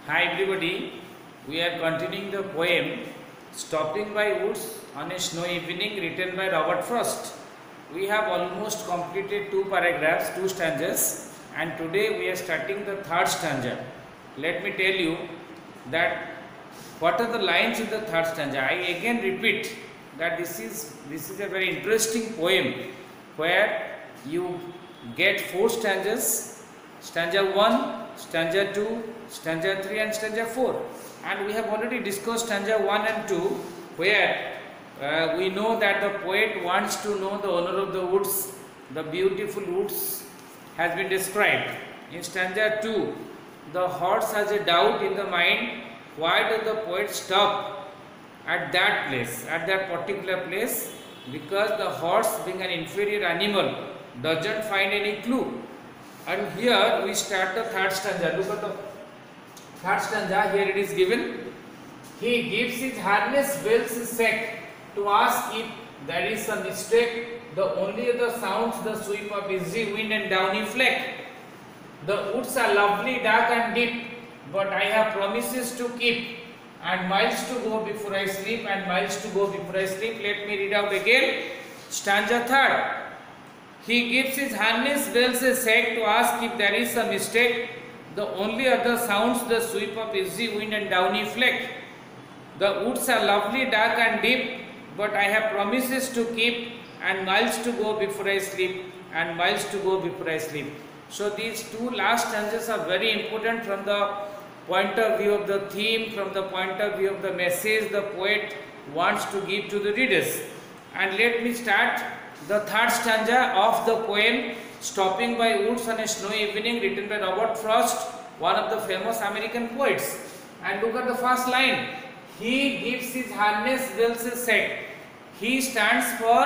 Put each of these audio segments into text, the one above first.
Hi everybody, we are continuing the poem Stopping by Woods on a Snow Evening written by Robert Frost. We have almost completed two paragraphs, two stanzas, and today we are starting the third stanza. Let me tell you that what are the lines in the third stanza. I again repeat that this is a very interesting poem where you get four stanzas, stanza 1, stanza 2, stanza 3 and stanza 4, and we have already discussed stanza 1 and 2 where we know that the poet wants to know the owner of the woods, the beautiful woods has been described. In stanza 2, the horse has a doubt in the mind. Why does the poet stop at that place, at that particular place? Because the horse, being an inferior animal, doesn't find any clue. And here we start the third stanza. Look at the third stanza. Here it is given. He gives his harness bells a sec to ask if there is a mistake. The only other sounds the sweep of easy wind and downy fleck. The woods are lovely, dark and deep, but I have promises to keep, and miles to go before I sleep, and miles to go before I sleep. Let me read out again. Stanza third. He gives his harness bells a sec to ask if there is a mistake. The only other sounds the sweep of easy wind and downy fleck. The woods are lovely, dark and deep, but I have promises to keep, and miles to go before I sleep, and miles to go before I sleep. So these two last stanzas are very important from the point of view of the theme, from the point of view of the message the poet wants to give to the readers. And let me start the third stanza of the poem Stopping by Woods on a Snow Evening, written by Robert Frost, one of the famous American poets. And look at the first line. He gives his harness bells a sec. He stands for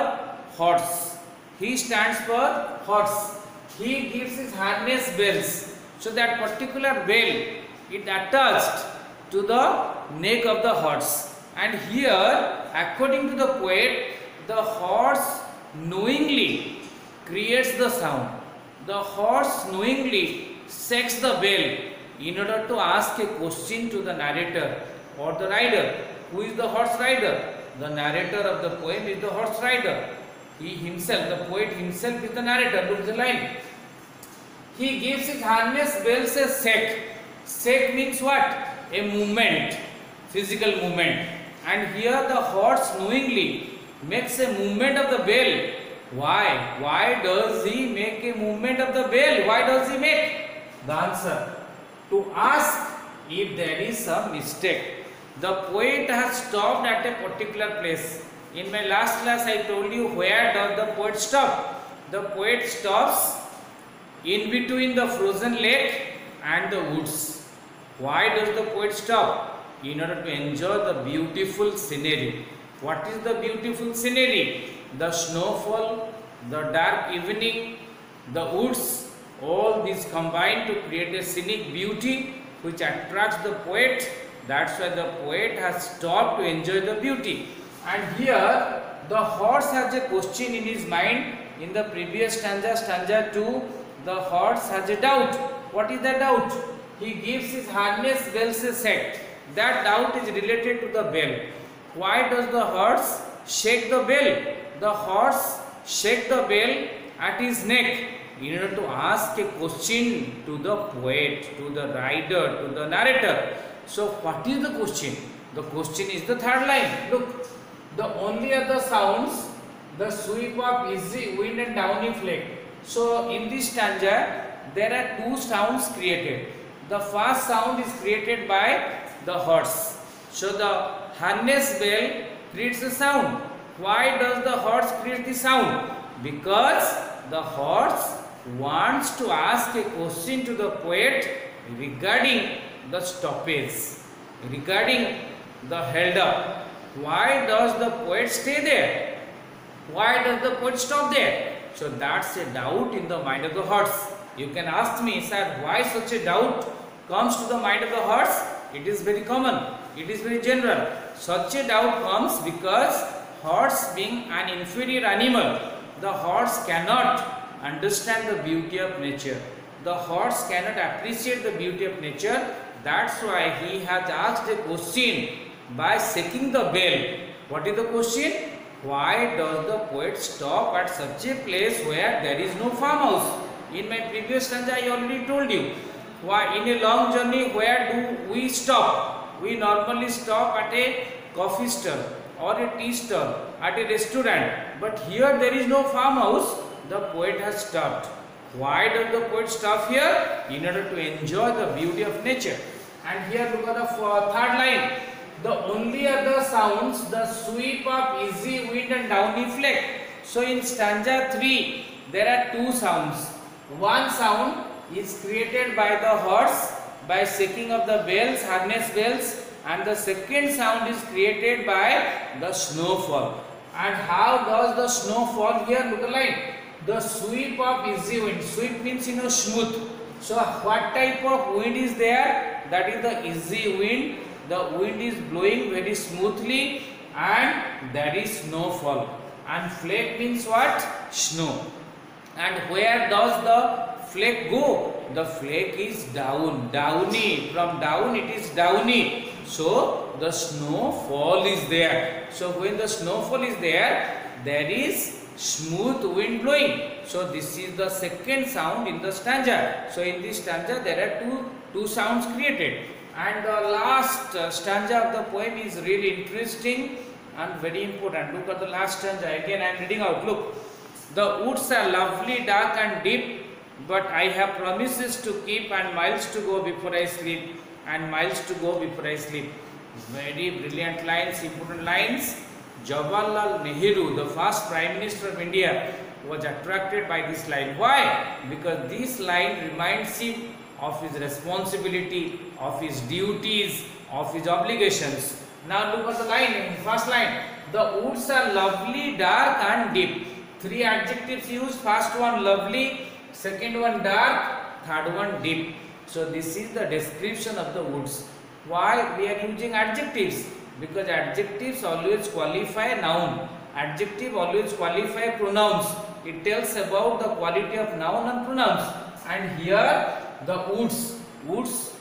horse. He stands for horse. He gives his harness bells. So that particular bell, it attached to the neck of the horse. And here, according to the poet, the horse knowingly creates the sound. The horse knowingly shakes the bell in order to ask a question to the narrator or the rider. Who is the horse rider? The narrator of the poem is the horse rider. He himself, the poet himself is the narrator. Look at the line. He gives his harness bells a sec. Sec means what? A movement, physical movement. And here the horse knowingly makes a movement of the bell. Why? Why does he make a movement of the bell? Why does he make? The answer. To ask if there is a mistake. The poet has stopped at a particular place. In my last class I told you where does the poet stop. The poet stops in between the frozen lake and the woods. Why does the poet stop? In order to enjoy the beautiful scenery. What is the beautiful scenery? The snowfall, the dark evening, the woods, all these combine to create a scenic beauty which attracts the poet. That's why the poet has stopped to enjoy the beauty. And here the horse has a question in his mind. In the previous stanza, stanza 2, the horse has a doubt. What is the doubt? He gives his harness bells a sec. That doubt is related to the bell. Why does the horse shake the bell? The horse shakes the bell at his neck in order to ask a question to the poet, to the rider, to the narrator. So what is the question? The question is the third line. Look, the only other sounds, the sweep of easy wind and downy fleck. So in this stanza, there are two sounds created. The first sound is created by the horse. So the harness bell creates a sound. Why does the horse create the sound? Because the horse wants to ask a question to the poet regarding the stoppage, regarding the held up. Why does the poet stay there? Why does the poet stop there? So that's a doubt in the mind of the horse. You can ask me, sir, why such a doubt comes to the mind of the horse? It is very common. It is very general. Such a doubt comes because horse being an inferior animal, the horse cannot understand the beauty of nature. The horse cannot appreciate the beauty of nature. That's why he has asked a question by shaking the bell. What is the question? Why does the poet stop at such a place where there is no farmhouse? In my previous stanza, I already told you. Why in a long journey, where do we stop? We normally stop at a coffee stall or a tea stall, at a restaurant. But here there is no farmhouse. The poet has stopped. Why does the poet stop here? In order to enjoy the beauty of nature. And here look at the third line. The only other sounds, the sweep of easy wind and downy flake. So in stanza 3, there are two sounds. One sound is created by the horse by shaking of the bells, harness bells, and the second sound is created by the snowfall. And how does the snow fall here? Look at the line. The sweep of easy wind. Sweep means smooth. So what type of wind is there? That is the easy wind. The wind is blowing very smoothly and there is snowfall. And flake means what? Snow. And where does the flake go? The flake is down, downy. From down it is downy. So the snowfall is there. So when the snowfall is there, there is smooth wind blowing. So this is the second sound in the stanza. So in this stanza there are two sounds created. And the last stanza of the poem is really interesting and very important. Look at the last stanza. Again I am reading out. Look. The woods are lovely, dark and deep, but I have promises to keep and miles to go before I sleep, and miles to go before I sleep. Very brilliant lines, important lines. Jawaharlal Nehru, the first Prime Minister of India, was attracted by this line. Why? Because this line reminds him of his responsibility, of his duties, of his obligations. Now look at the line, first line. The woods are lovely, dark and deep. Three adjectives used. First one lovely, second one dark, third one deep. So this is the description of the woods. Why we are using adjectives? Because adjectives always qualify noun. Adjective always qualify pronouns. It tells about the quality of noun and pronouns. And here the woods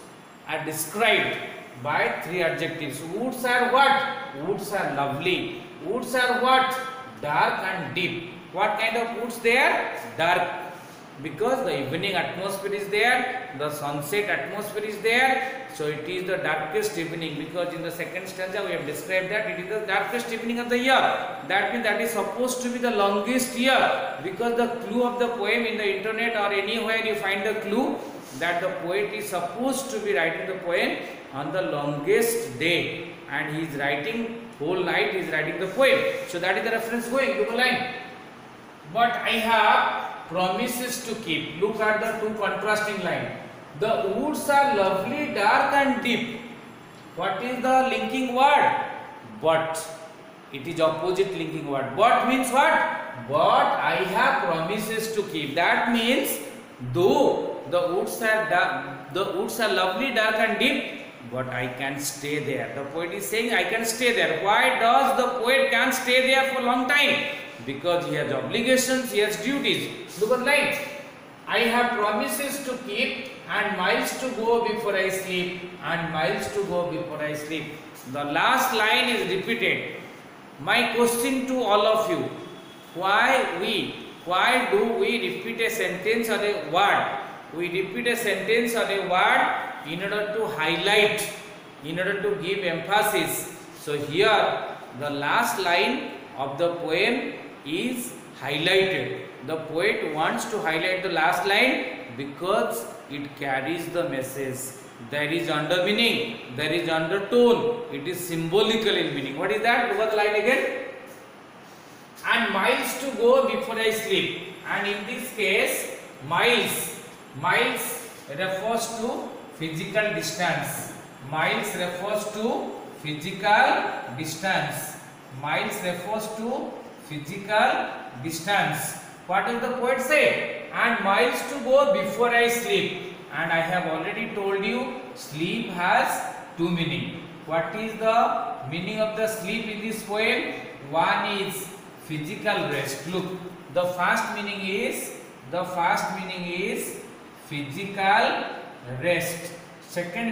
are described by three adjectives. Woods are what? Woods are lovely. Woods are what? Dark and deep. What kind of woods they are? Dark. Because the evening atmosphere is there, the sunset atmosphere is there, so it is the darkest evening. Because in the second stanza we have described that it is the darkest evening of the year. That means that is supposed to be the longest year. Because the clue of the poem in the internet or anywhere you find the clue that the poet is supposed to be writing the poem on the longest day, and he is writing whole night. He is writing the poem. So that is the reference going. Look at the line. But I have promises to keep. Look at the two contrasting lines. The woods are lovely, dark and deep. What is the linking word? But. It is opposite linking word. But means what? But I have promises to keep. That means though the woods are lovely, dark and deep, but I can stay there. The poet is saying I can stay there. Why does the poet can stay there for a long time? Because he has obligations, he has duties. Look at the line. I have promises to keep and miles to go before I sleep, and miles to go before I sleep. The last line is repeated. My question to all of you, why do we repeat a sentence or a word? We repeat a sentence or a word in order to highlight, in order to give emphasis. So here the last line of the poem is highlighted. The poet wants to highlight the last line because it carries the message. There is under meaning, there is undertone, it is symbolical in meaning. What is that? Look at the line again. And miles to go before I sleep. And in this case, miles refers to physical distance. Miles refers to physical distance. Miles refers to physical distance. What does the poet say? And miles to go before I sleep. And I have already told you, sleep has two meanings. What is the meaning of the sleep in this poem? One is physical rest. Look, the first meaning is physical rest. Second